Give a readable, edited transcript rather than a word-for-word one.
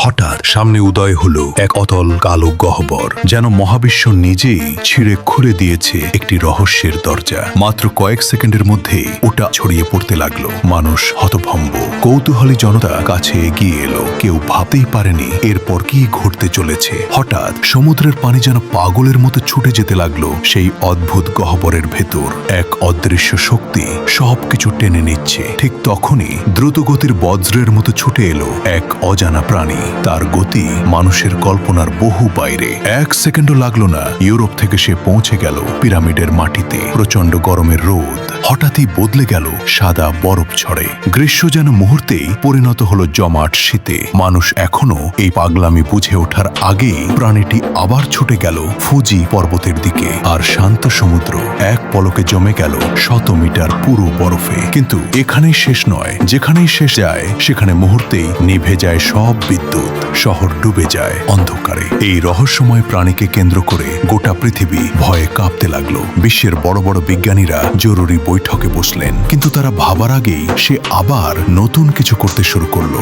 হঠাৎ সামনে উদয় হলো এক অতল কালো গহ্বর, যেন মহাবিশ্ব নিজেই ছিঁড়ে খুলে দিয়েছে একটি রহস্যের দরজা। মাত্র কয়েক সেকেন্ডের মধ্যেই ওটা ছড়িয়ে পড়তে লাগলো। মানুষ হতভম্ব, কৌতূহলী জনতা কাছে এগিয়ে এলো। কেউ ভাবতেই পারেনি এরপর কি ঘটতে চলেছে। হঠাৎ সমুদ্রের পানি যেন পাগলের মতো ছুটে যেতে লাগলো সেই অদ্ভুত গহ্বরের ভেতর। এক অদৃশ্য শক্তি সবকিছু টেনে নিচ্ছে। ঠিক তখনই দ্রুতগতির বজ্রের মতো ছুটে এলো এক অজানা প্রাণী। তার গতি মানুষের কল্পনার বহু বাইরে। এক সেকেন্ডও লাগলো না, ইউরোপ থেকে সে পৌঁছে গেল পিরামিডের মাটিতে। প্রচন্ড গরমের রোদ হঠাৎই বদলে গেল সাদা বরফ ঝড়ে। গ্রীষ্ম যেন মুহূর্তেই পরিণত হলো জমাট শীতে। মানুষ এখনো এই পাগলামি বুঝে ওঠার আগেই প্রাণীটি আবার ছুটে গেল ফুজি পর্বতের দিকে। আর শান্ত সমুদ্র এক পলকে জমে গেল 100 মিটার পুরো বরফে। কিন্তু এখানেই শেষ নয়, যেখানেই শেষ যায় সেখানে মুহূর্তেই নিভে যায় সব বিদ্যুৎ। শহর ডুবে যায় অন্ধকারে। এই রহস্যময় প্রাণীকে কেন্দ্র করে গোটা পৃথিবী ভয়ে কাঁপতে লাগলো। বিশ্বের বড় বড় বিজ্ঞানীরা জরুরি বৈঠকে বসলেন, কিন্তু তারা ভাবার আগেই সে আবার নতুন কিছু করতে শুরু করলো।